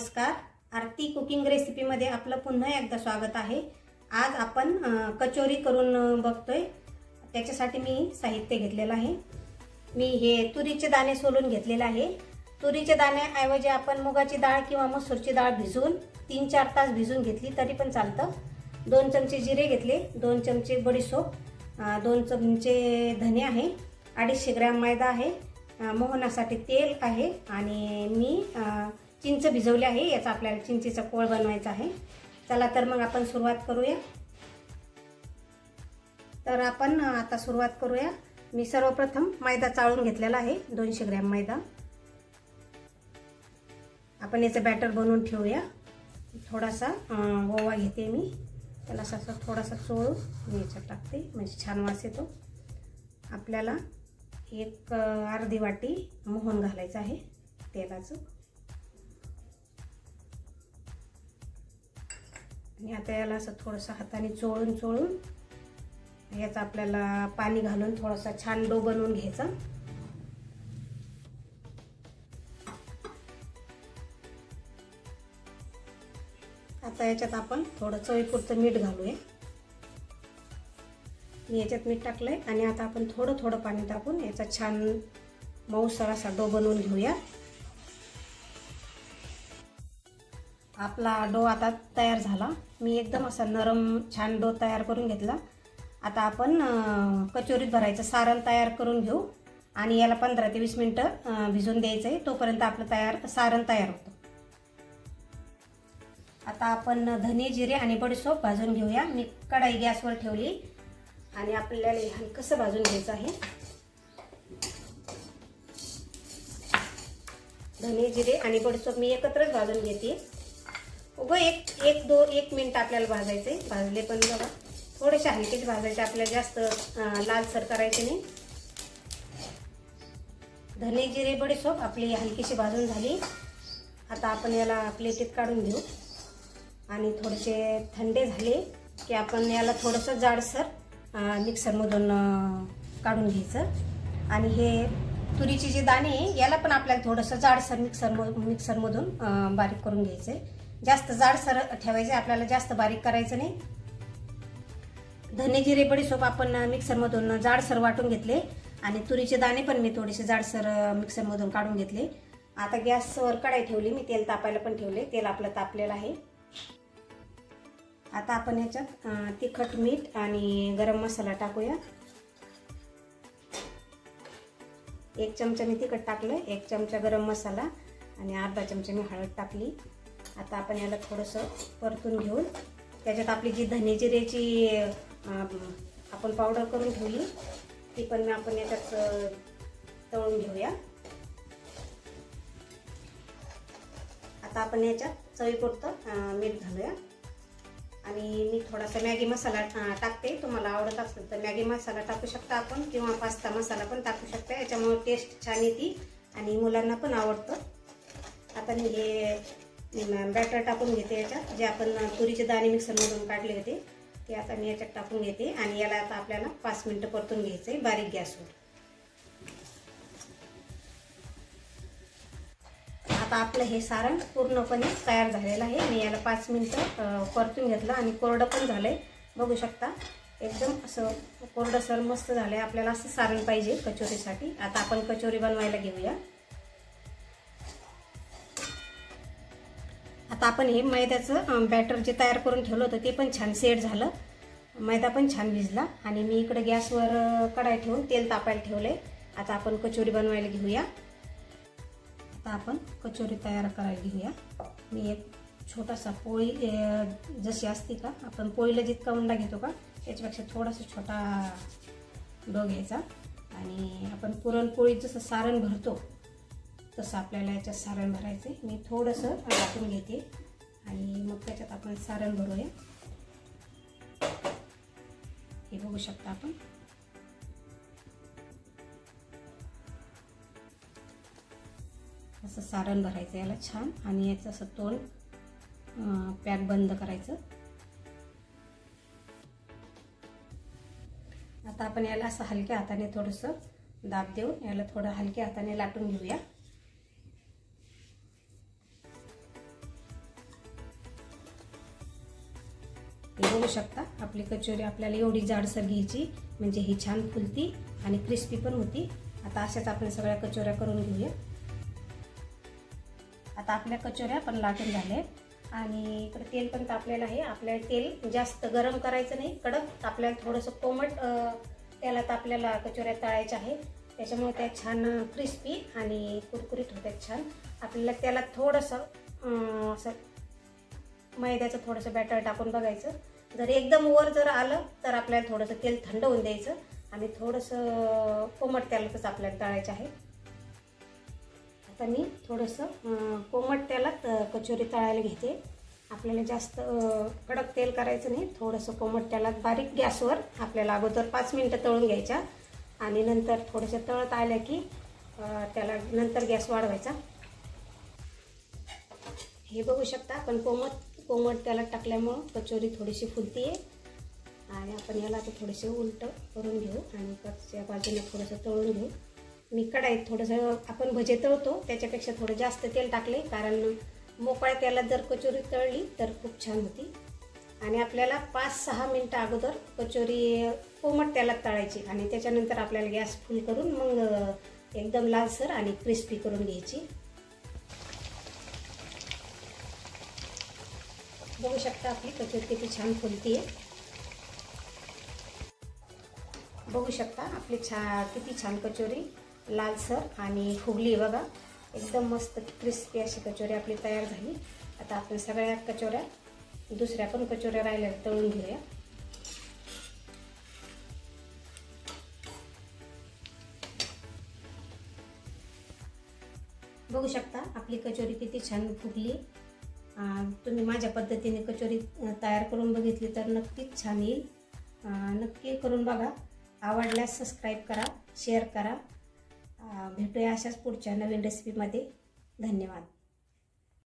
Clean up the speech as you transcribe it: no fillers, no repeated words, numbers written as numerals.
नमस्कार, आरती cooking recipe मध्ये आपलं पुन्हा एकदा स्वागत आहे। आज आपण कचोरी करून बघतोय। त्याच्यासाठी मी साहित्य घेतलेलं आहे। मी हे तुरीचे दाणे सोलून घेतलेले आहे। तुरीचे दाण्याऐवजी आपण मुगाची डाळ किंवा मसूरची डाळ भिजवून 3-4 तास भिजवून घेतली तरी पण चालतं। 2 चमचे जिरे घेतले, 2 चमचे बडीशोप, 2 चमचे धने आहे, 250 ग्रॅम मैदा आहे, मोहनासाठी तेल आहे आणि मी चिंच भिजवली आहे। याचा आपल्याला चिंचेचा कोळ बनवायचा आहे। चला तर मग आपण सुरुवात करूया। तर आपण आता सुरुवात करूया। मी सर्वप्रथम मैदा चाळून घेतलेला आहे, 200 ग्रॅम मैदा। आपण याचं बॅटर बनवून ठेवूया। थोडासा ओवा घेते मी, त्याला असं थोडासा चोळून मी याच्यात टाकते, म्हणजे छान वास येतो। आपल्याला एक अर्धी वाटी मोहन घालायचं आहे तेलाचं। आणि आता याला असं थोडंसं हाताने चोळून याचं आपल्याला पाणी घालून थोडासा छान डो बनवून घ्यायचा। आता याच्यात आपण थोडं चवीपुरतं मीठ घालूया। मी याच्यात मीठ टाकलंय आणि आता आपण थोडं पाणी टाकून याचा छान मऊसर असा डो बनवून घेऊया। आपला डो आता तयार झाला। मी एकदम असा नरम छान डो तयार करून घेतला। आता आपण कचोरीत भरायचं सारण तयार करून घेऊ आणि याला 15 ते 20 मिनिटं भिजवून द्यायचं आहे। तोपर्यंत आपलं सारण तयार होतं। आता आपण धने, जिरे आणि बडीशोप भाजून घेऊया। मी कढई गॅसवर ठेवली आणि आपल्याला हलकसं भाजून घ्यायचं आहे। धने, जिरे आणि बडीशोप मी एकत्रच भाजून घेते। उगा एक मिनिट आपल्याला भाजायचे। भाजले पण बघा, थोडेसे हलकेच भाजायचे, आपल्याला जास्त लालसर करायचे नाही। धने, जिरे, बडीशोप आपली हलकीशी भाजून झाली। आता आपण याला प्लेटीत काढून घेऊ आणि थोडेसे थंडे झाले की आपण याला थोडंसं जाडसर मिक्सरमधून काढून घ्यायचं। आणि हे तुरीचे जे दाणे याला पण आपल्याला थोडंसं जाडसर मिक्सरमधून बारीक करून घ्यायचं। जास्त जाडसर ठेवायचे, आपल्याला जास्त बारीक करायचं नाही। धने, जिरे, बडीशोप आपण मिक्सरमधून जाडसर वाटून घेतले आणि तुरीचे दाणे पण मी थोडेसे जाडसर मिक्सरमधून काढून घेतले। आता गॅसवर कढई ठेवली, मी तेल तापायला पण ठेवले। तेल आपलं तापलेलं आहे। आता आपण याच्यात तिखट, मीठ आणि गरम मसाला टाकूया। 1 चमचा मी तिखट टाकलं, 1 चमचा गरम मसाला आणि अर्धा चमचा मी हळद टाकली। आता आपण याला थोडंसं परतून घेऊन त्याच्यात आपली जी धने जिरेची आपण पावडर करून ठेवली ती पण आपण याच्यात तळून घेऊया। आता आपण याच्यात चवीपुरतं मीठ घालूया आणि मी थोडासा मॅगी मसाला टाकते। तुम्हाला आवडत असेल तर मॅगी मसाला टाकू शकता आपण, किंवा पास्ता मसाला पण टाकू शकता। याच्यामुळे टेस्ट छान येते आणि मुलांना पण आवडतं। आता मी हे बॅटर टाकून घेते याच्यात, जे आपण तुरीचे दाणे मिक्सरमधून काढले होते ते आता मी याच्यात टाकून घेते आणि याला आता आपल्याला 5 मिनिटं परतून घ्यायचं आहे बारीक गॅसवर। आता आपलं हे सारण पूर्णपणे तयार झालेलं आहे। मी याला 5 मिनिटं परतून घेतलं आणि कोरडं पण झालंय, बघू शकता। एकदम असं कोरडसर मस्त झालंय। आपल्याला असं सारण पाहिजे कचोरीसाठी। आता आपण कचोरी बनवायला घेऊया। आता आपण हे मैद्याचं बॅटर जे तयार करून ठेवलं होतं ते पण छान सेट झालं, मैदा पण छान भिजला। आणि मी इकडे गॅसवर कढई ठेवून तेल तापायला ठेवलंय। आता आपण कचोरी बनवायला घेऊया। आता आपण कचोरी तयार करायला घेऊया। मी एक छोटासा पोळी, जशी असते का आपण पोळीला जितका उंडा घेतो का त्याच्यापेक्षा थोडासा छोटा डो घ्यायचा आणि आपण पुरणपोळी जसं सारण भरतो तसं आपल्याला याच्यात सारण भरायचं। मी थोडंसं टाकून घेते आणि मग त्याच्यात आपण सारण भरूया। हे बघू शकता आपण। असं सारण भरायचं याला छान आणि याचं असं तोंड पॅक बंद करायचं। आता आपण याला असं हलक्या हाताने थोडंसं दाब देऊन याला थोडं हलक्या हाताने लाटून घेऊया। हे बघू शकता आपली कचोरी आपल्याला एवढी जाडसर घ्यायची म्हणजे ही छान फुलती आणि क्रिस्पी पण होती। आता अशाच आपण सगळ्या कचोऱ्या करून घेऊया। आता आपल्या कचोऱ्या पण लाटून झाल्या आणि इकडे तेल पण तापलेलं आहे। आपल्याला तेल जास्त गरम करायचं नाही, कडक आपल्याला थोडंसं कोमट तेलात आपल्याला कचोऱ्या तळायच्या आहे, त्याच्यामुळे त्या छान क्रिस्पी आणि कुरकुरीत होतात छान। आपल्याला त्याला थोडंसं असं मैद्याचं थोडंसं बॅटर टाकून बघायचं, जर एकदम वर जर आलं तर आपल्याला थोडंसं तेल थंड होऊन द्यायचं आणि थोडंसं कोमट तेलातच आपल्याला तळायचं आहे। आता मी थोडंसं कोमट तेलात कचोरी तळायला घेते। आपल्याला जास्त कडक तेल करायचं नाही, थोडंसं कोमट तेलात बारीक गॅसवर आपल्याला अगोदर 5 मिनिटं तळून घ्यायच्या आणि नंतर थोडंसं तळत आलं की त्याला नंतर गॅस वाढवायचा। हे बघू शकता आपण कोमट तेलात टाकल्यामुळं कचोरी थोडीशी फुलती आहे आणि आपण याला आता थोडेसे उलट करून घेऊ आणि त्या बाजूने थोडंसं तळून घेऊ। मी कढईत थोडंसं आपण भजे तळतो त्याच्यापेक्षा थोडं जास्त तेल टाकले, कारण मोकळ्या तेलात जर कचोरी तळली तर खूप छान होती। आणि आपल्याला 5-6 मिनिटं अगोदर कचोरी कोमट तेलात तळायची आणि त्याच्यानंतर आपल्याला गॅस फुल करून मग एकदम लालसर आणि क्रिस्पी करून घ्यायची। बघू शकता आपली कचोरी किती छान फुलती आहे। बघू शकता आपली किती छान कचोरी लालसर आणि फुगली बघा, एकदम मस्त क्रिस्पी अशी कचोरी आपली तयार झाली। आता आपण सगळ्या कचोऱ्या दुसऱ्या पण कचोऱ्या राहिल्या तळून घेऊया। बघू शकता आपली कचोरी किती छान फुगली। तुम्ही माझ्या पद्धतीने कचोरी तयार करून बघितली तर नक्कीच छान येईल। नक्की करून बघा, आवडल्यास सबस्क्राईब करा, शेअर करा। भेटूया अशाच पुढच्या नवीन रेसिपीमध्ये। धन्यवाद।